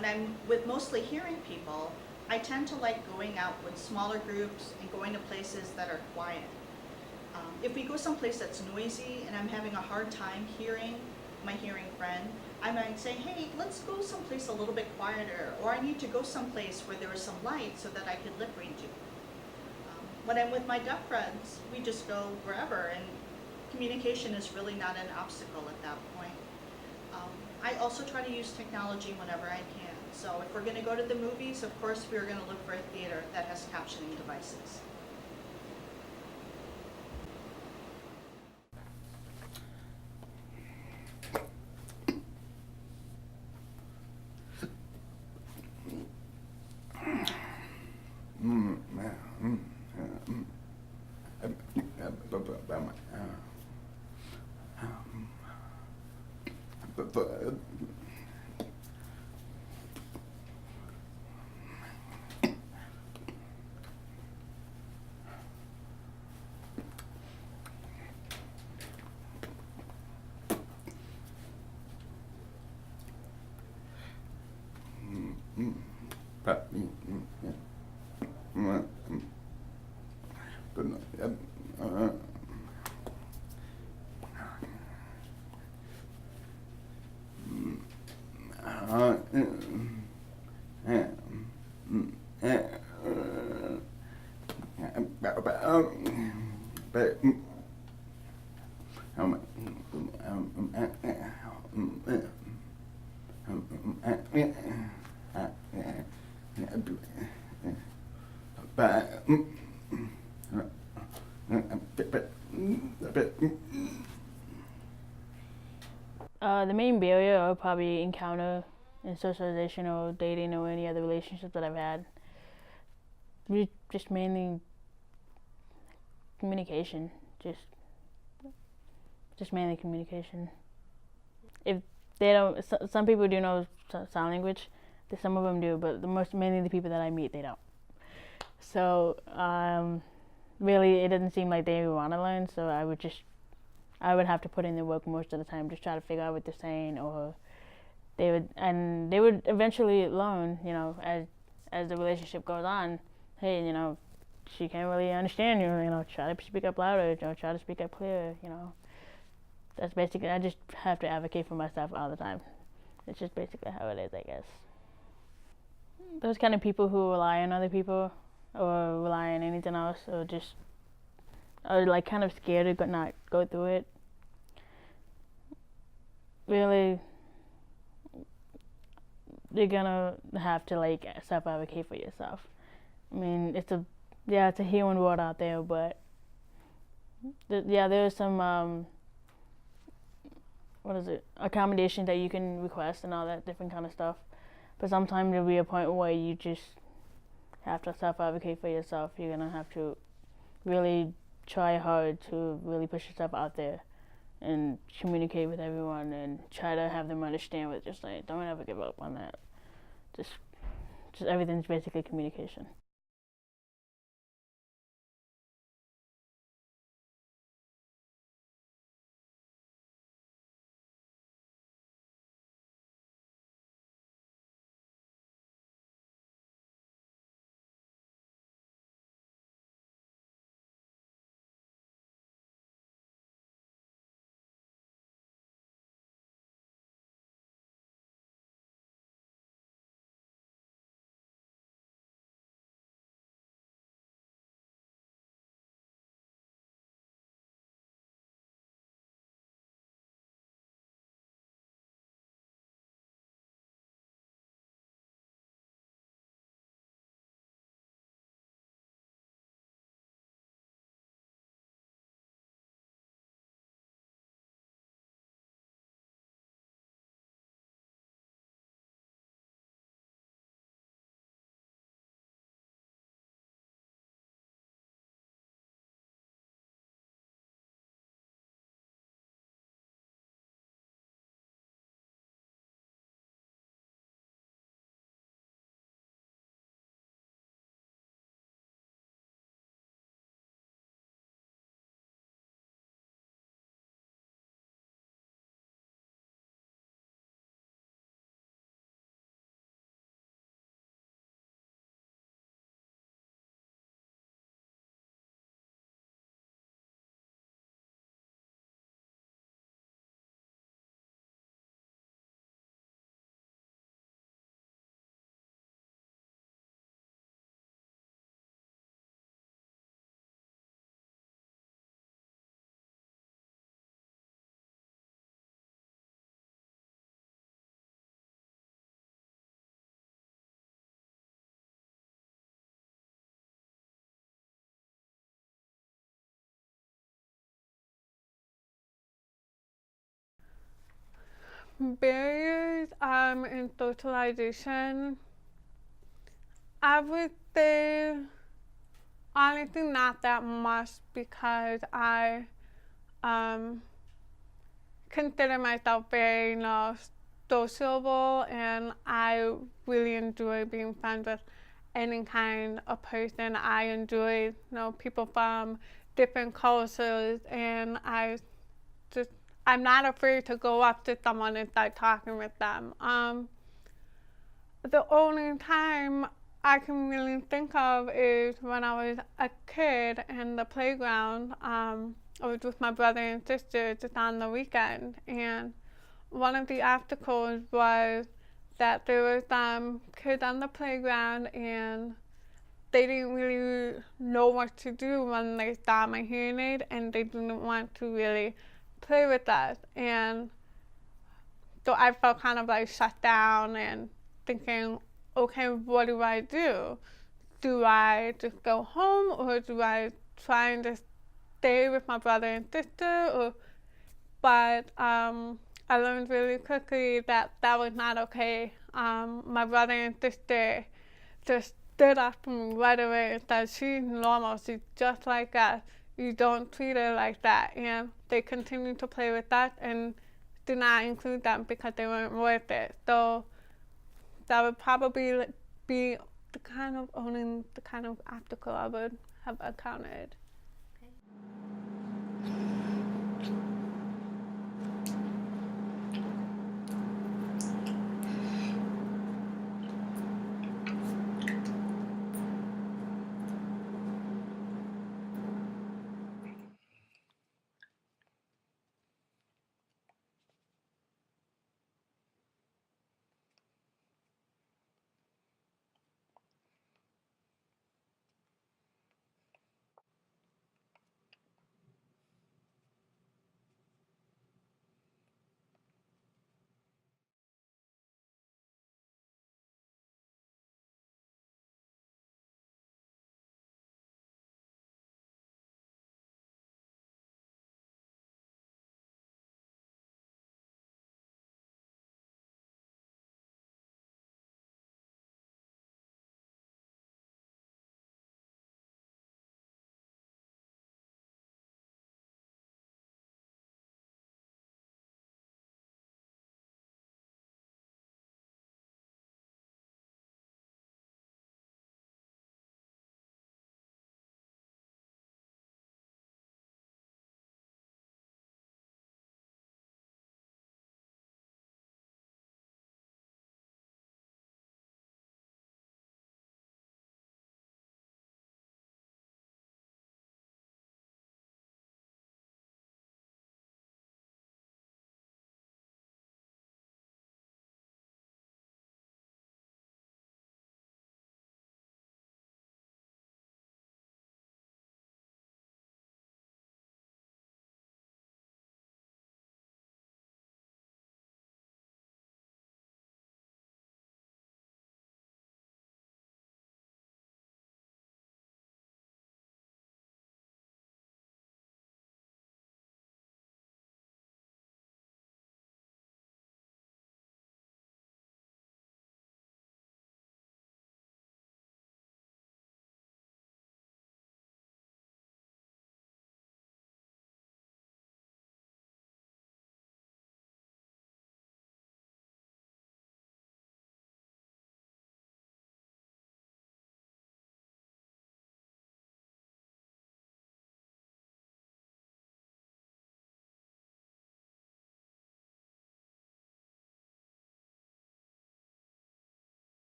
when I'm with mostly hearing people, I tend to like going out with smaller groups and going to places that are quiet. If we go someplace that's noisy and I'm having a hard time hearing my hearing friend, I might say, hey, let's go someplace a little bit quieter, or I need to go someplace where there is some light so that I can lip read you. When I'm with my deaf friends, we just go wherever, and communication is really not an obstacle at that point. I also try to use technology whenever I can. So if we're going to go to the movies, of course we're going to look for a theater that has captioning devices. The main barrier I'll probably encounter in socialization or dating or any other relationships that I've had, just mainly communication. Just just mainly communication. If they don't, some people do know sign language. Some of them do, but mainly the people that I meet, they don't. So really, it doesn't seem like they want to learn. So I would have to put in the work most of the time, just try to figure out what they're saying, or they would eventually learn. You know, as the relationship goes on, hey, you know, she can't really understand you. You know, try to speak up louder, or try to speak up clearer. You know, that's basically. I just have to advocate for myself all the time. It's just basically how it is, I guess. Those kind of people who rely on other people, or rely on anything else, or just are like kind of scared to not go through it. Really, you're gonna have to like self-advocate for yourself. I mean, it's a healing world out there, but there's some what is it, accommodation that you can request and all that different kind of stuff. But sometimes there'll be a point where you just have to self-advocate for yourself. You're gonna have to really try hard to really push yourself out there and communicate with everyone and try to have them understand what you're saying. Don't ever give up on that. Just just everything's basically communication. Barriers in socialization, I would say honestly not that much because I um, consider myself very, sociable, and I really enjoy being friends with any kind of person. I enjoy, people from different cultures, and just I'm not afraid to go up to someone and start talking with them. The only time I can really think of is when I was a kid in the playground. I was with my brother and sister just on the weekend, and one of the obstacles was that there was kids on the playground, and they didn't really know what to do when they saw my hearing aid, and they didn't want to really play with us. And so I felt kind of like shut down and thinking, okay, what do I do? Do I just go home, or do I try and just stay with my brother and sister? But I learned really quickly that that was not okay. My brother and sister just stood up for me right away and said, she's normal, she's just like us. You don't treat her like that. And they continued to play with us and did not include them because they weren't worth it. So that would probably be the kind of obstacle I would have encountered.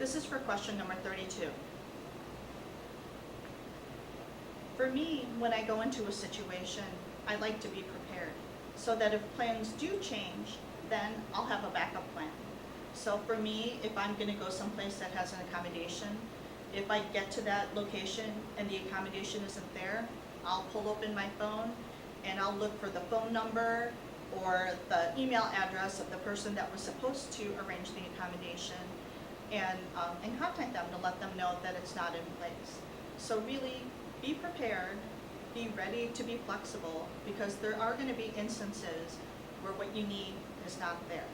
This is for question number 32. For me, when I go into a situation, I like to be prepared so that if plans do change, then I'll have a backup plan. So for me, if I'm gonna go someplace that has an accommodation, if I get to that location and the accommodation isn't there, I'll pull open my phone and I'll look for the phone number or the email address of the person that was supposed to arrange the accommodation and contact them to let them know that it's not in place. So really, be prepared, be ready to be flexible, because there are gonna be instances where what you need is not there.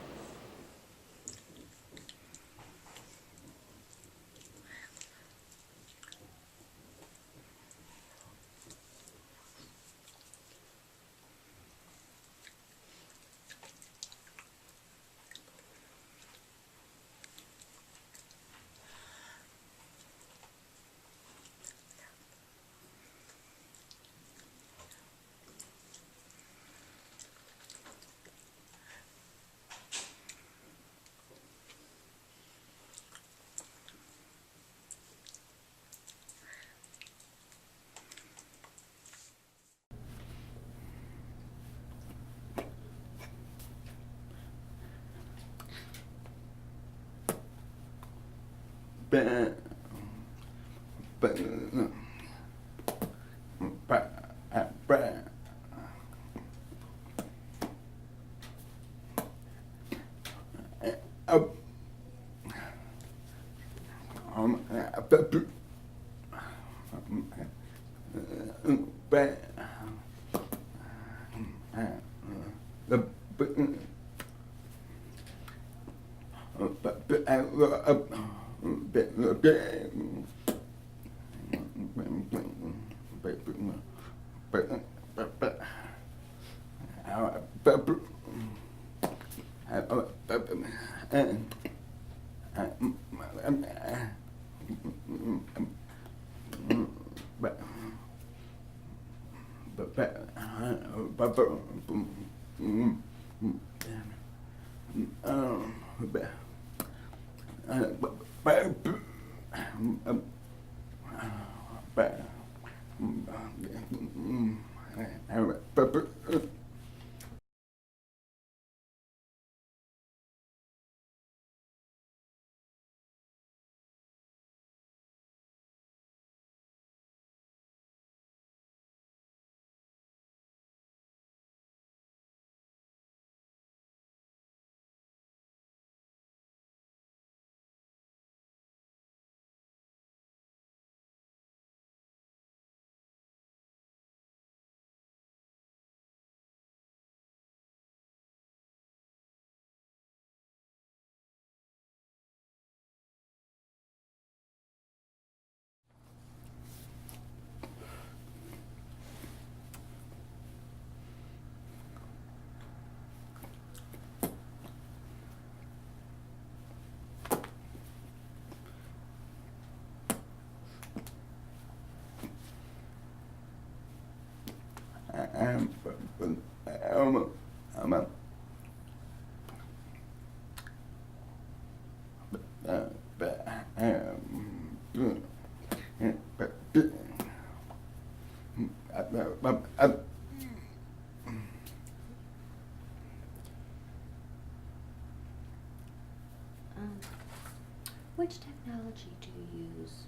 Which technology do you use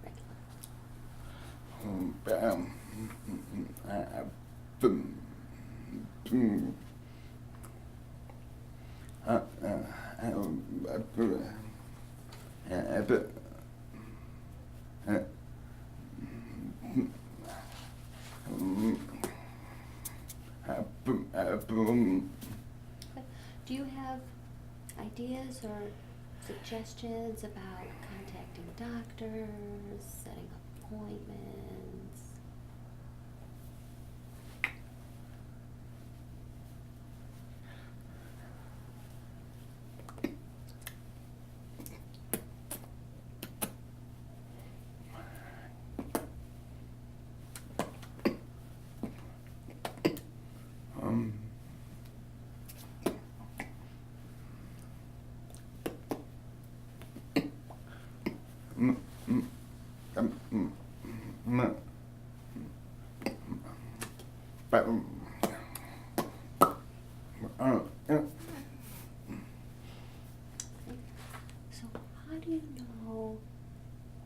regularly? Do you have ideas or suggestions about contacting doctors, setting up appointments? but So how do you know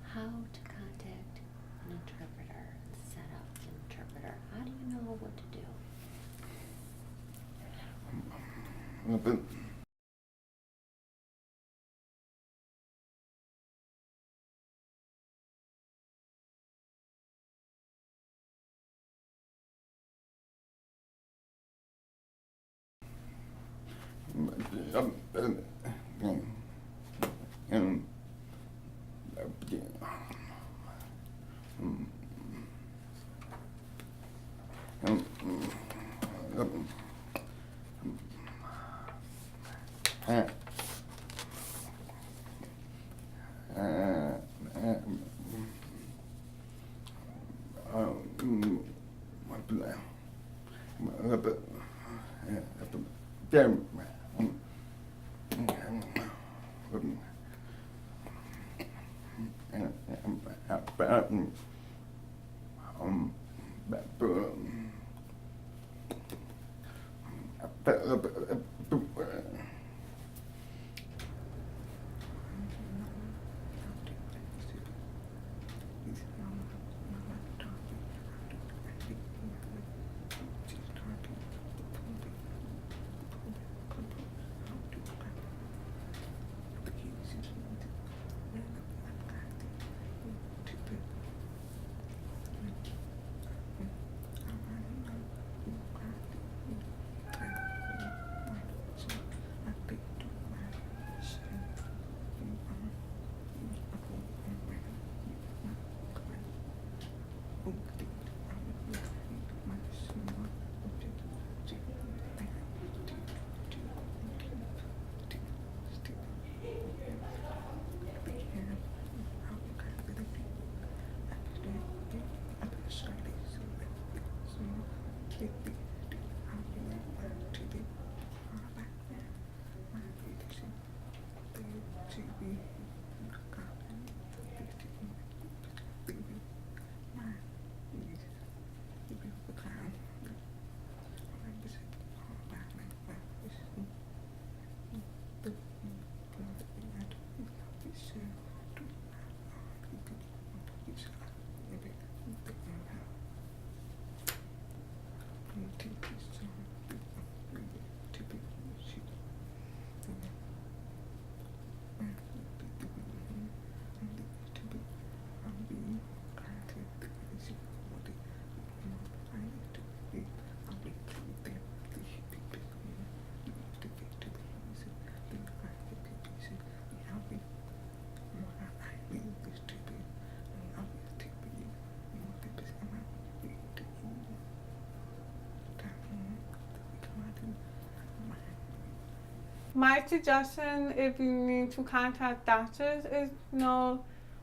how to contact an interpreter and set up an interpreter? How do you know what to do? but My suggestion, if you need to contact doctors, is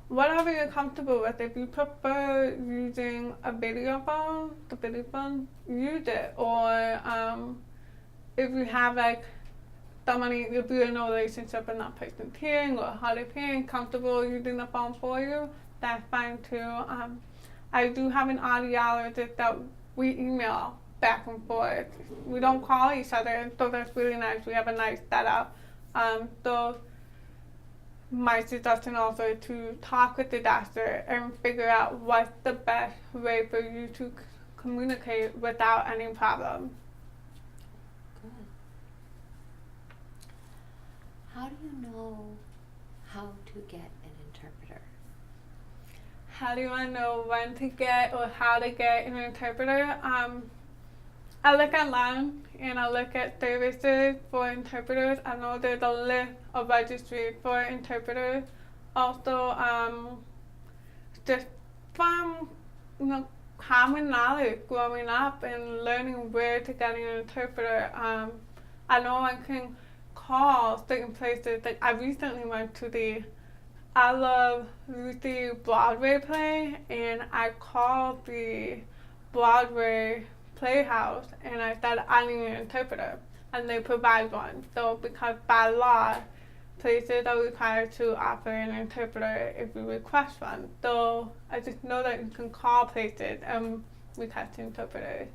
whatever you're comfortable with. If you prefer using a video phone, the video phone, use it. Or if you have like somebody, if you're in a relationship and that person's hearing or hard of hearing, comfortable using the phone for you, that's fine too. I do have an audiologist that we email back and forth. We don't call each other, so that's really nice. We have a nice setup. So my suggestion also is to talk with the doctor and figure out what's the best way for you to communicate without any problem. Good. How do you know how to get an interpreter? How do I know when to get or how to get an interpreter? I look online and I look at services for interpreters. I know there's a list of registries for interpreters. Also, just from common knowledge growing up and learning where to get an interpreter. I know I can call certain places. Like I recently went to the I Love Lucy Broadway play, and I called the Broadway Playhouse and I said I need an interpreter, and they provide one. So because by law, places are required to offer an interpreter if you request one. So I just know that you can call places and request an interpreter.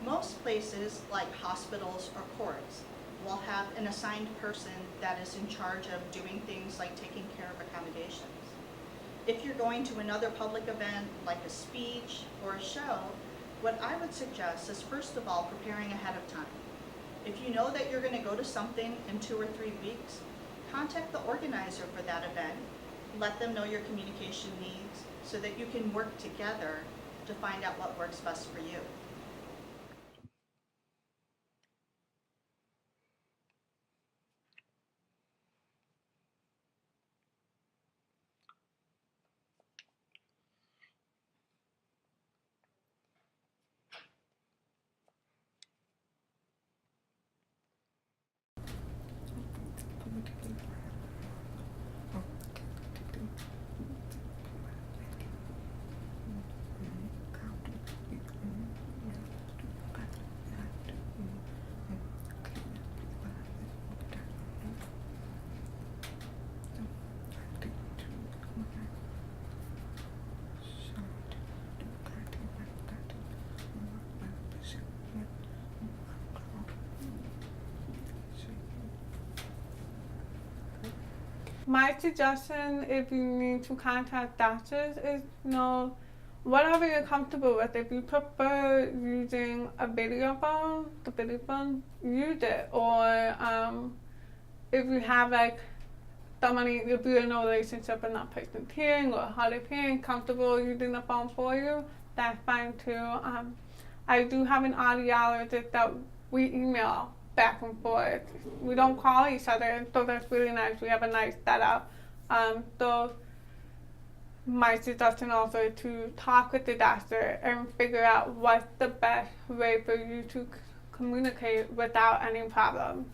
Most places, like hospitals or courts, will have an assigned person that is in charge of doing things like taking care of accommodations. If you're going to another public event, like a speech or a show, what I would suggest is first of all, preparing ahead of time. If you know that you're gonna go to something in 2 or 3 weeks, contact the organizer for that event. Let them know your communication needs so that you can work together to find out what works best for you. My suggestion, if you need to contact doctors, is whatever you're comfortable with. If you prefer using a video phone, the video phone, use it. Or if you have like somebody, if you're in a relationship and that person's hearing or hard of hearing, comfortable using the phone for you, that's fine too. I do have an audiologist that we email back and forth. We don't call each other, so that's really nice. We have a nice setup. So my suggestion also is to talk with the doctor and figure out what's the best way for you to communicate without any problem.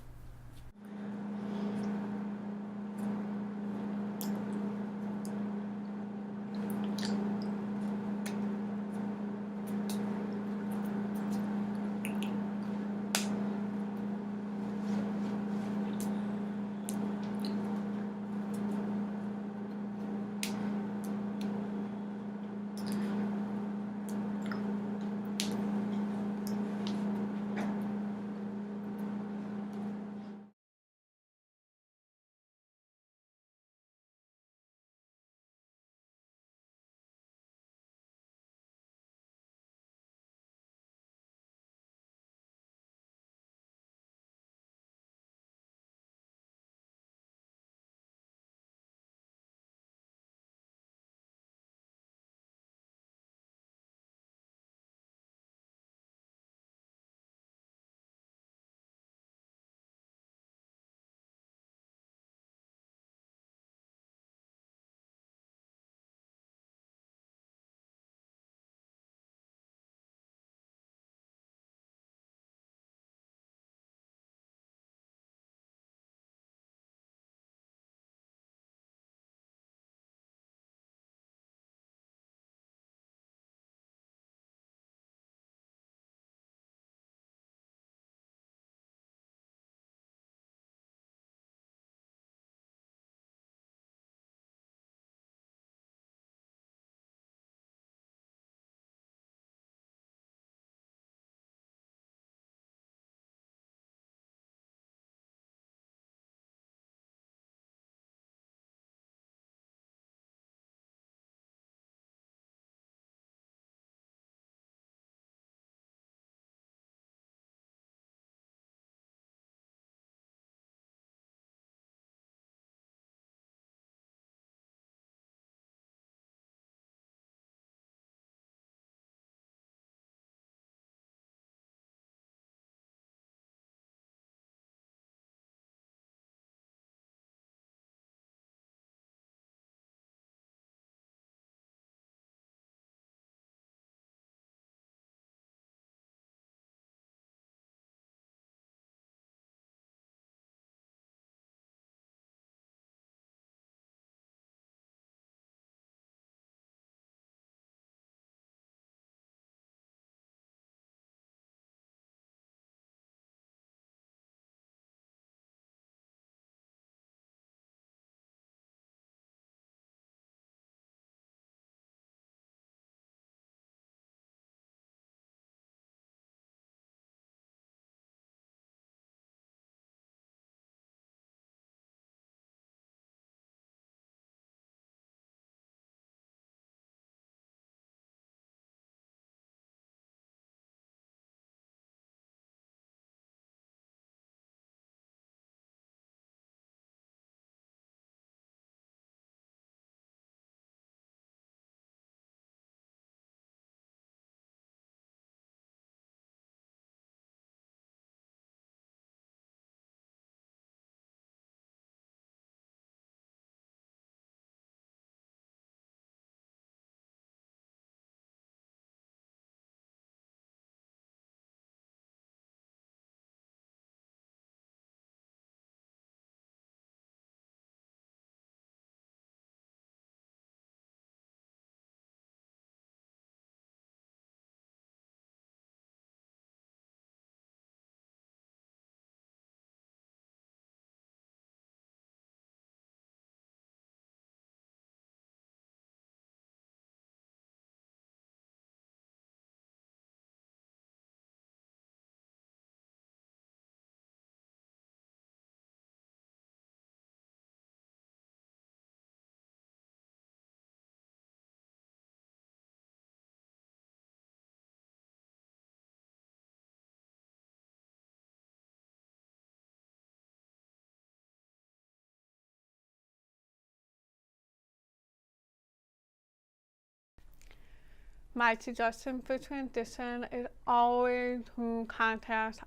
my suggestion for transition is always to contact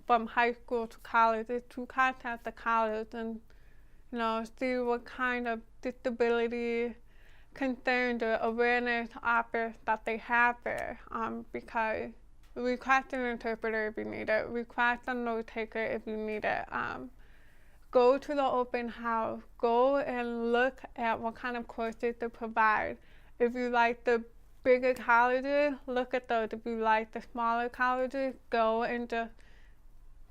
from high school to college is to contact the college and see what kind of disability concerns or awareness office that they have there, because request an interpreter if you need it, request a note taker if you need it. Go to the open house, go and look at what kind of courses they provide. If you like the bigger colleges, look at those. If you like the smaller colleges, go and just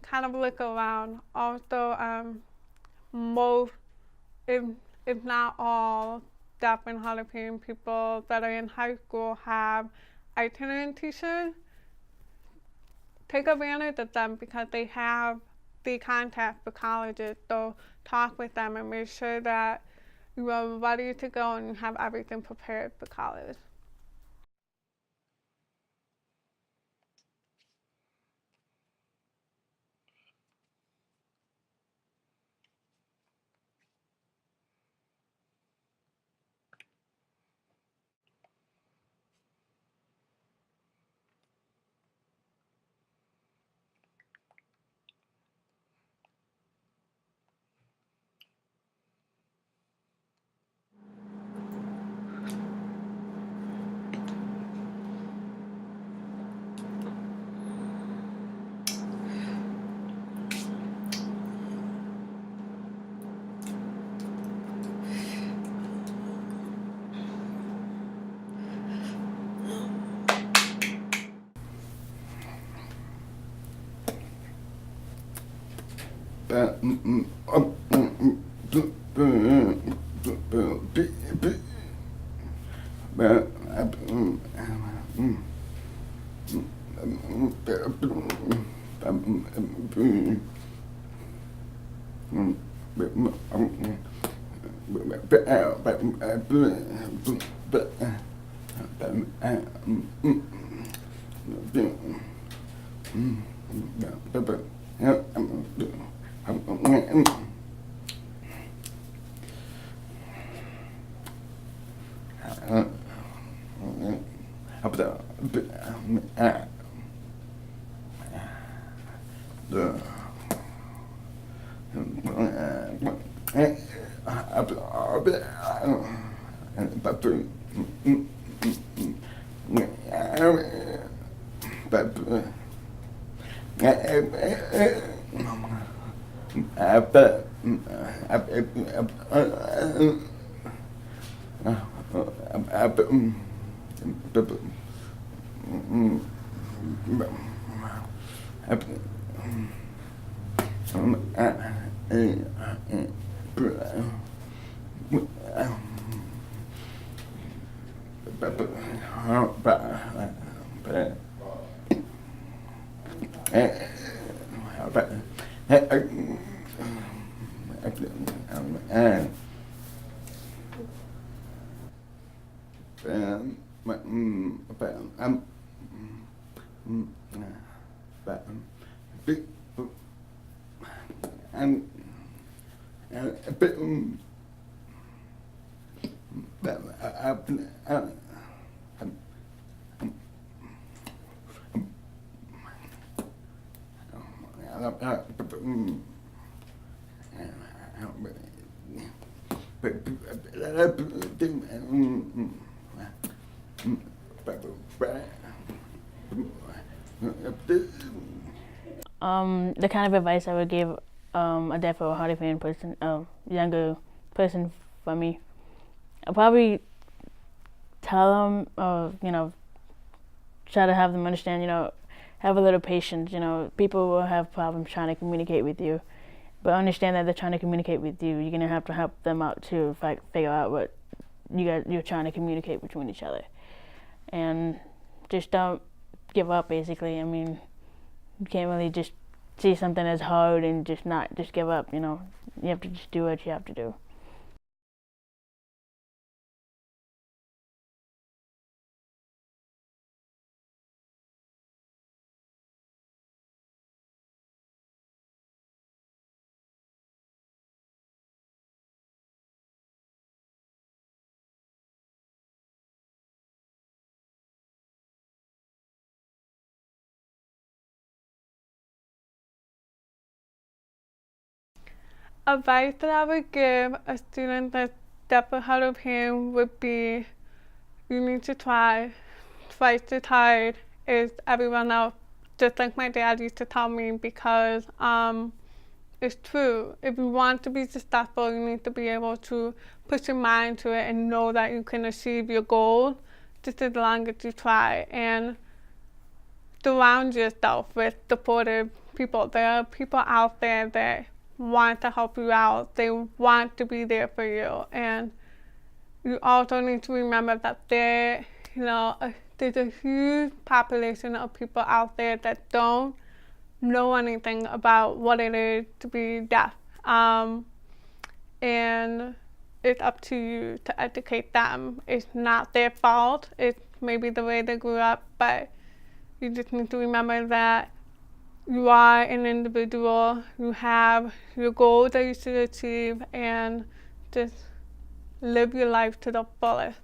kind of look around. Also, most, if not all, deaf and hard of hearing people that are in high school have itinerant teachers. Take advantage of them because they have the contact for colleges. So talk with them and make sure that you are ready to go and you have everything prepared for college. The kind of advice I would give a deaf or hard of hearing person, younger person for me, I'll probably tell them, try to have them understand, have a little patience. People will have problems trying to communicate with you, but understand that they're trying to communicate with you. You're gonna have to help them out too, figure out what you're trying to communicate between each other, and just don't give up. Basically, I mean, you can't really just see something as hard and just give up. You have to just do what you have to do. advice that I would give a student that's definitely hard of hearing would be you need to try twice as hard as everyone else, just like my dad used to tell me, because it's true. If you want to be successful, you need to be able to put your mind to it and know that you can achieve your goal just as long as you try. And surround yourself with supportive people. There are people out there that want to help you out. They want to be there for you. And you also need to remember that there's a huge population of people out there that don't know anything about what it is to be deaf. And it's up to you to educate them. It's not their fault. It's maybe the way they grew up, but you just need to remember that you are an individual. You have your goals that you should achieve, and just live your life to the fullest.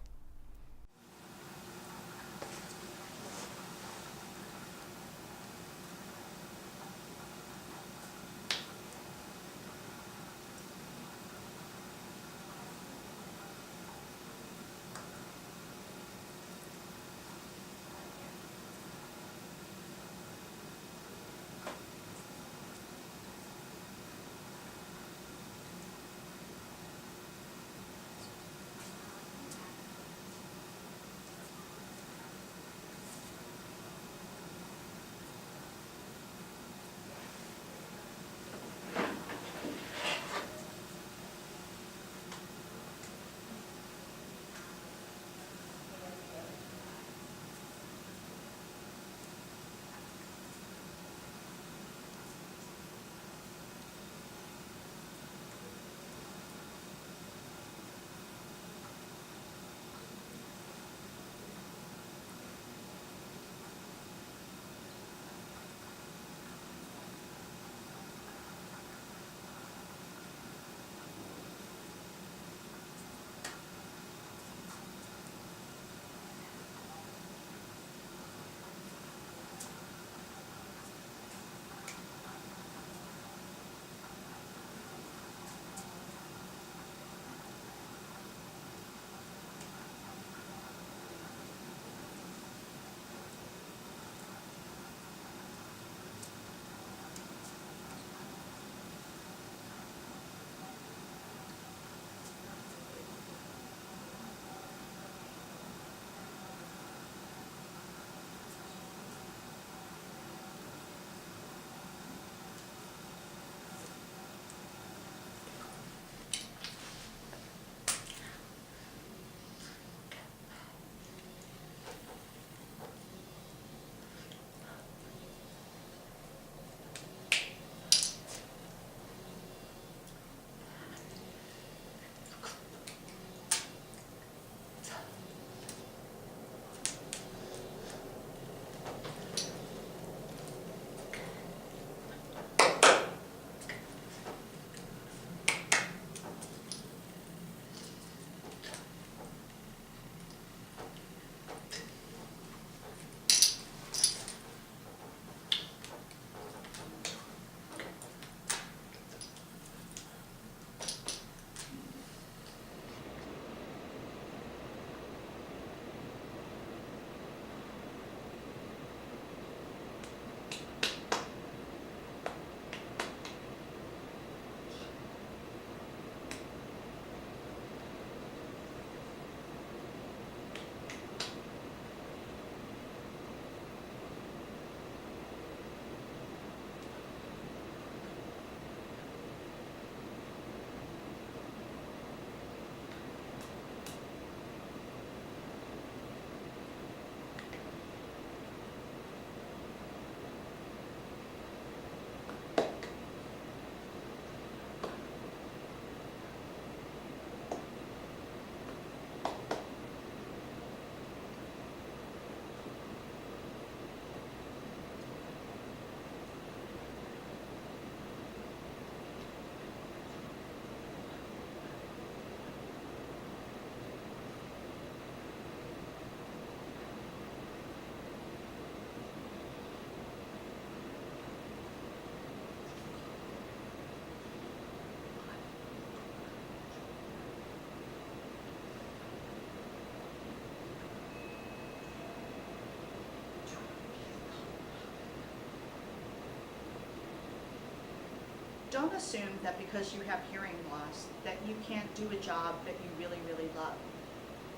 Don't assume that because you have hearing loss that you can't do a job that you really, really love.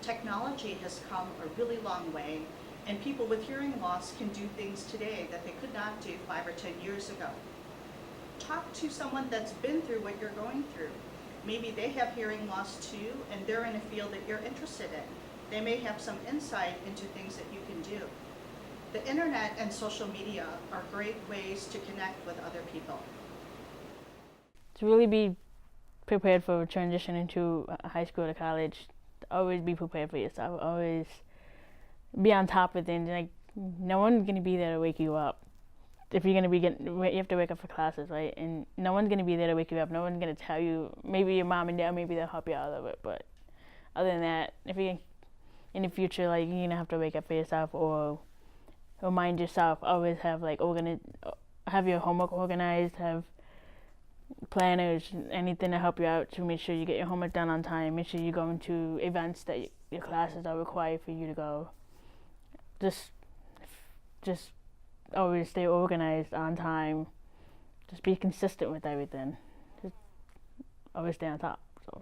Technology has come a really long way, and people with hearing loss can do things today that they could not do 5 or 10 years ago. Talk to someone that's been through what you're going through. Maybe they have hearing loss too, and they're in a field that you're interested in. They may have some insight into things that you can do. The internet and social media are great ways to connect with other people. To really be prepared for transition into high school to college, always be prepared for yourself. Always be on top of things. Like, no one's gonna be there to wake you up. If you're gonna be you have to wake up for classes, right? And no one's gonna be there to wake you up. No one's gonna tell you. Maybe your mom and dad, maybe they'll help you out of it. But other than that, if you in the future, like, you're gonna have to wake up for yourself or remind yourself. Always have have your homework organized. Have planners, anything to help you out to make sure you get your homework done on time. Make sure you go into events that your classes are required for you to go. Just always stay organized, on time. Just be consistent with everything. Just always stay on top. So.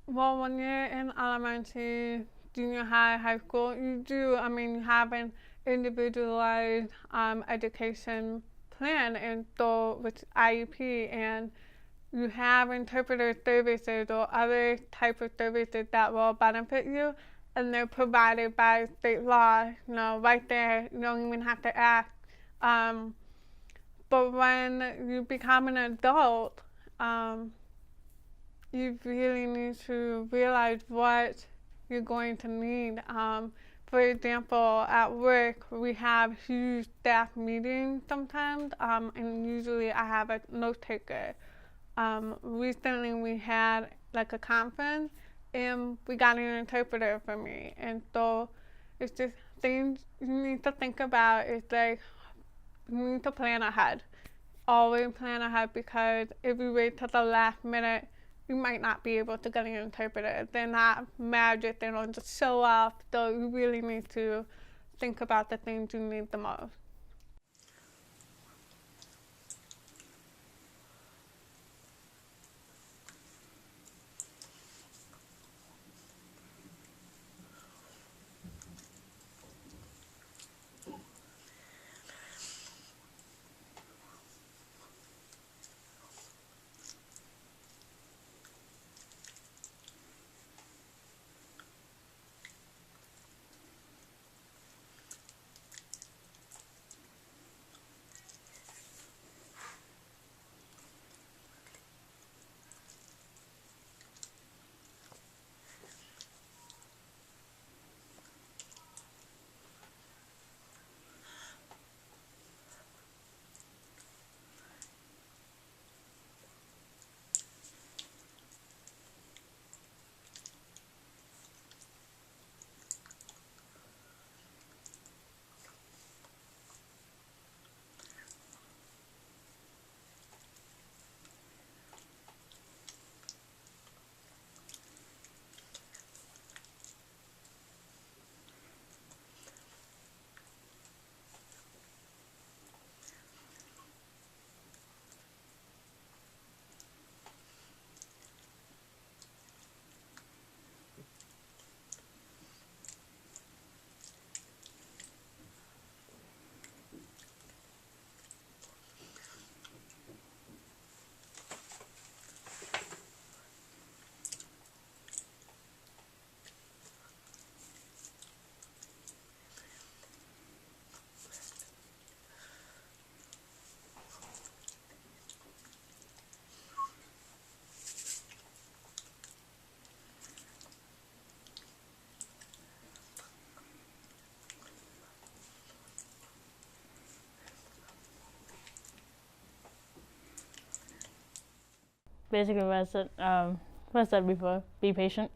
Well, when you're in elementary, junior high, high school, you have an individualized education plan and so with IEP, and you have interpreter services or other type of services that will benefit you, and they're provided by state law, right there. You don't even have to ask. But when you become an adult, you really need to realize what you're going to need. For example, at work, we have huge staff meetings sometimes, and usually I have a note taker. Recently we had like a conference, and we got an interpreter for me. And so it's just things you need to think about. It's like you need to plan ahead. Always plan ahead, because if you wait till the last minute, you might not be able to get an interpreter. They're not magic, they don't just show up. So you really need to think about the things you need the most. Basically, what I said before, be patient.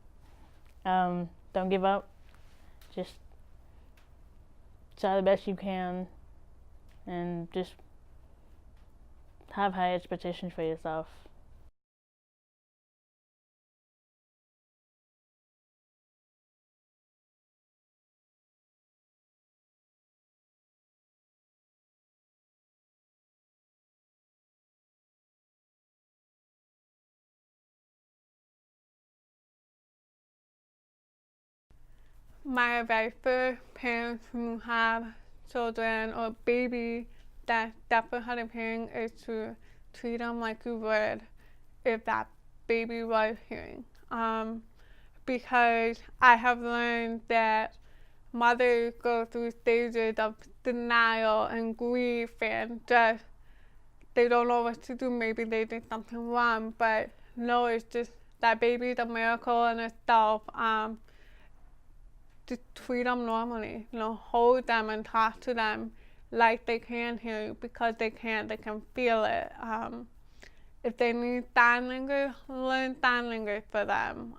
Don't give up. Just try the best you can, and just have high expectations for yourself. my advice for parents who have children or baby that definitely hard of hearing is to treat them like you would if that baby was hearing. Because I have learned that mothers go through stages of denial and grief and just they don't know what to do. Maybe they did something wrong, but no, it's just that baby's a miracle in itself. Just treat them normally, hold them and talk to them like they can hear you because they can feel it. If they need sign language, learn sign language for them.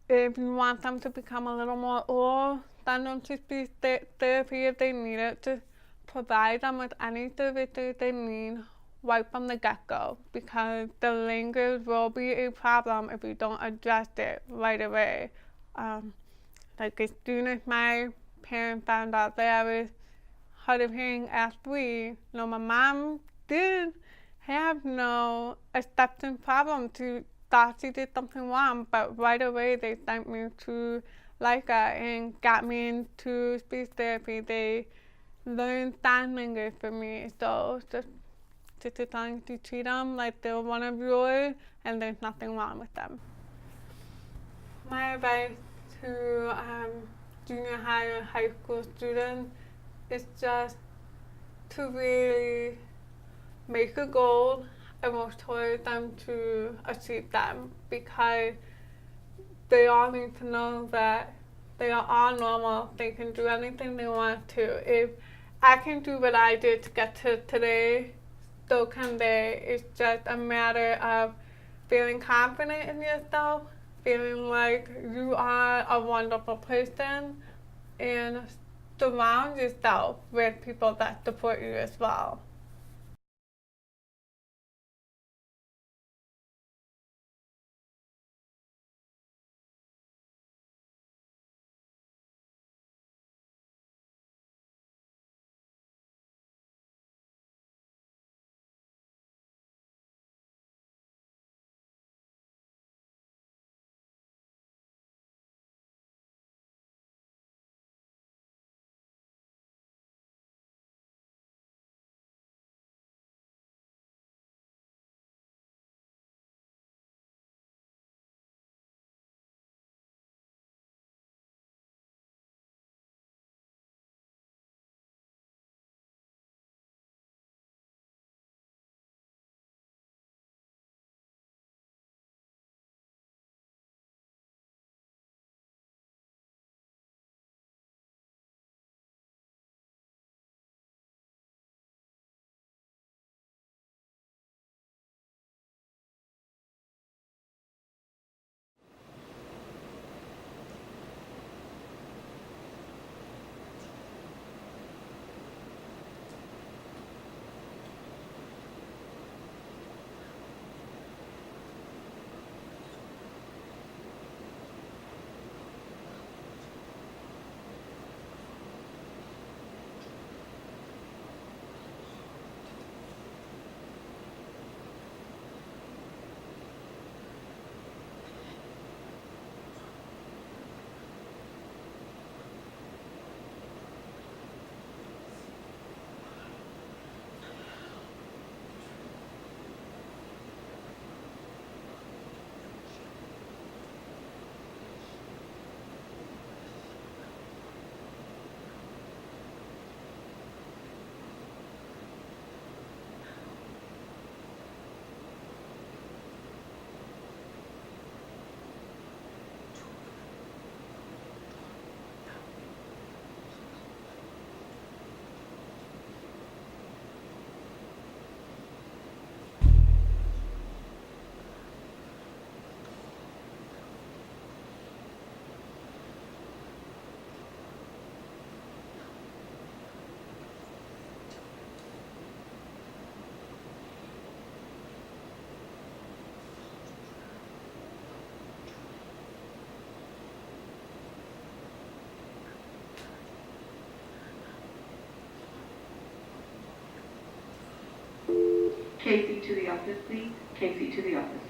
If you want them to become a little more oral, send them to speech therapy if they need it. Just provide them with any services they need right from the get-go, because the language will be a problem if we don't address it right away. Like as soon as my parents found out that I was hard of hearing at 3, my mom did have no acceptance problem. To thought she did something wrong, but right away they sent me to LICA and got me into speech therapy. They learned sign language for me, so just as long as you treat them like they're one of yours and there's nothing wrong with them. My advice to junior high or high school students is just to really make a goal and work towards them to achieve them, because they all need to know that they are all normal. They can do anything they want to. If I can do what I did to get to today, so can they. It's just a matter of feeling confident in yourself, feeling like you are a wonderful person, and surround yourself with people that support you as well. Casey to the office, please. Casey to the office.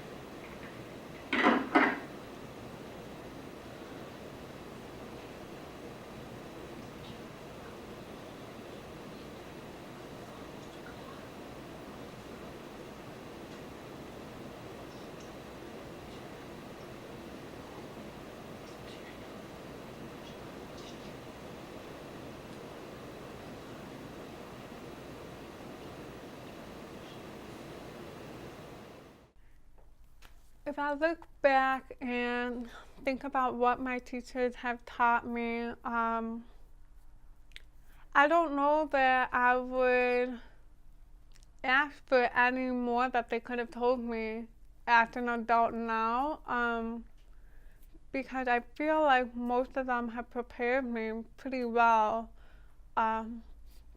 If I look back and think about what my teachers have taught me, I don't know that I would ask for any more that they could have told me as an adult now, because I feel like most of them have prepared me pretty well. But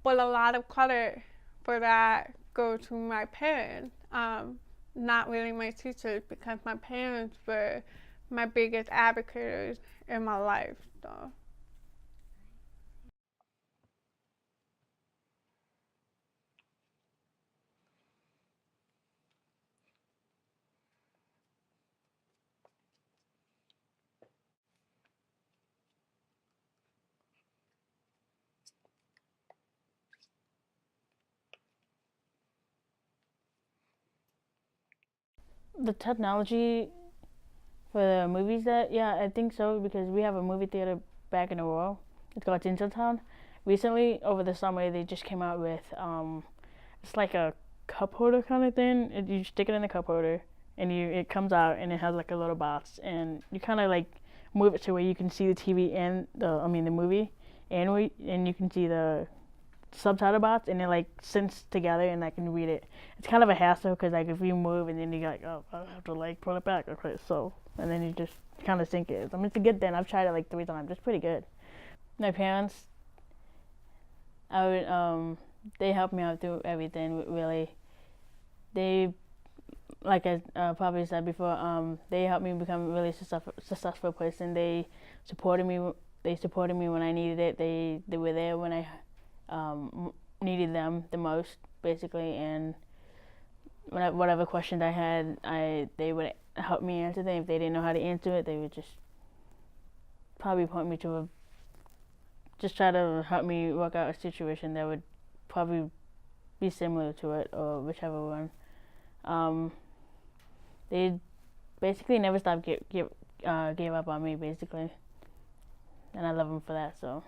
a lot of credit for that goes to my parents, not really my teachers, because my parents were my biggest advocates in my life. So. The technology for the movies, that, yeah, I think so, because we have a movie theater back in Aurora. It's called Tinseltown. Recently, over the summer, they just came out with it's like a cup holder kind of thing. You stick it in the cup holder, and it comes out, and it has like a little box, and you kind of like move it to where you can see the TV and the movie, and you can see the subtitle box, and it like syncs together, and I can read it. It's kind of a hassle because like if you move and then you like, oh, I have to like pull it back. Okay, so, and then you just kind of sync it. I mean, it's a good thing. I've tried it like 3 times. It's pretty good. My parents, I would they helped me out through everything. Really, they, like I probably said before, they helped me become a really successful person. They supported me. They supported me when I needed it. They were there when I needed them the most, basically, and whatever questions I had, they would help me answer them. If they didn't know how to answer it, they would just probably point me to just try to help me work out a situation that would probably be similar to it, or whichever one. They basically never stopped gave up on me, basically, and I love them for that. So.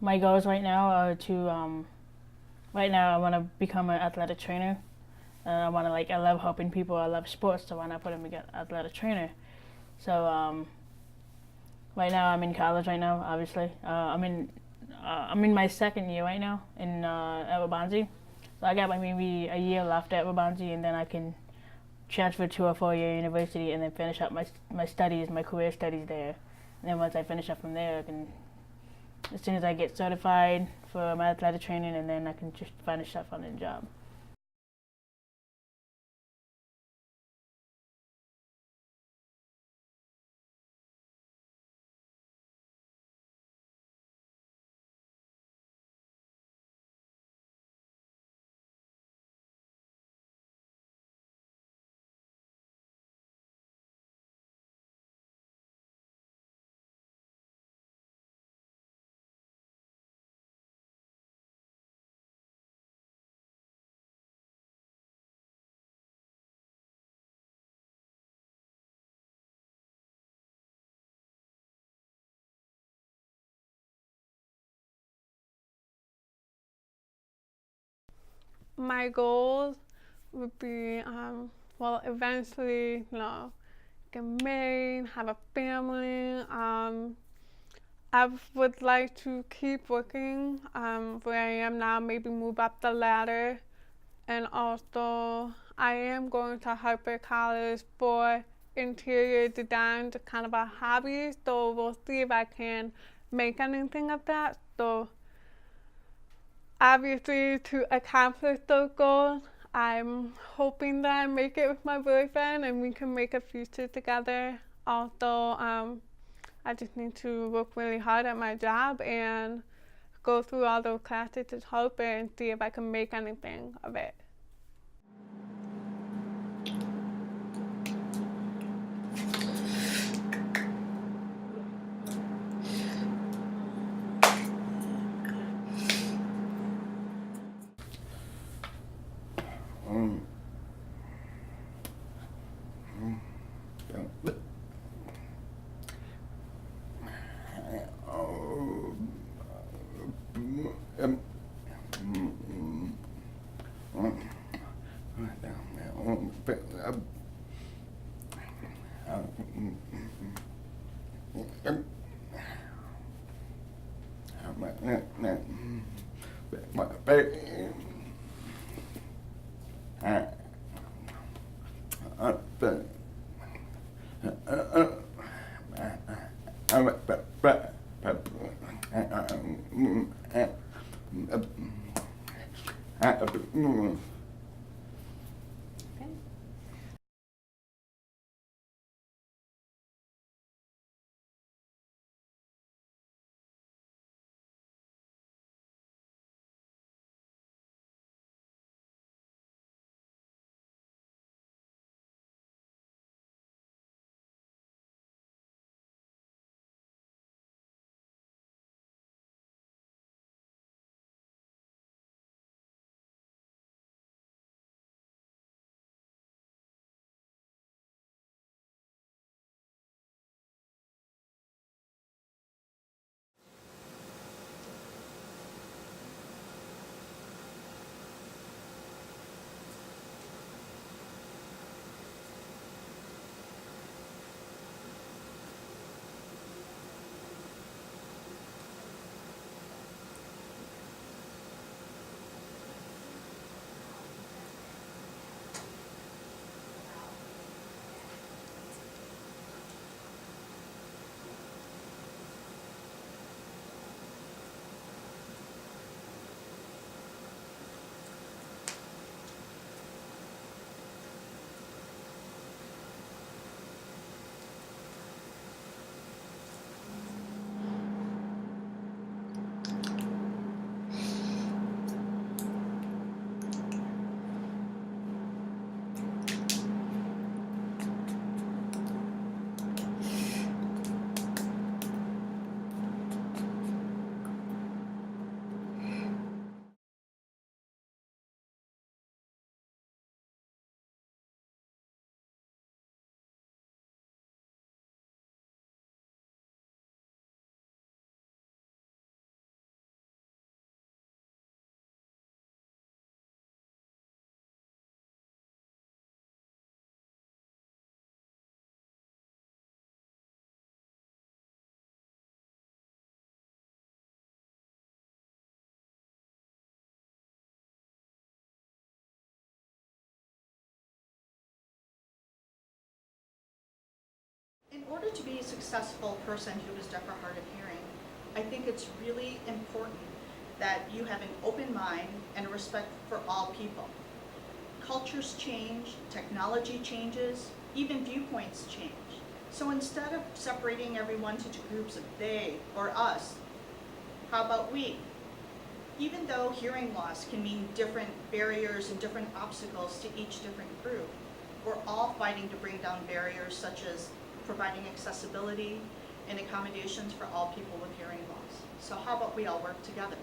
My goals right now are to right now I want to become an athletic trainer. I want to I love helping people. I love sports, so why not put in an athletic trainer? So right now I'm in college right now. Obviously, I'm in my second year right now in at Waubonsie. So I got maybe a year left at Waubonsie, and then I can transfer to a 4-year university and then finish up my studies, my career studies there. And then once I finish up from there, I can, as soon as I get certified for my athletic training, and then I can just find a chef on the job. my goals would be, well, eventually, get married, have a family. I would like to keep working where I am now, maybe move up the ladder. And also, I am going to Harper College for interior design, just kind of a hobby. So we'll see if I can make anything of that. So obviously, to accomplish those goals, I'm hoping that I make it with my boyfriend and we can make a future together. Also, I just need to work really hard at my job and go through all those classes at Harper and see if I can make anything of it. In order to be a successful person who is deaf or hard of hearing, I think it's really important that you have an open mind and a respect for all people. Cultures change, technology changes, even viewpoints change. So instead of separating everyone into groups of they or us, how about we? Even though hearing loss can mean different barriers and different obstacles to each different group, we're all fighting to bring down barriers such as providing accessibility and accommodations for all people with hearing loss. So how about we all work together?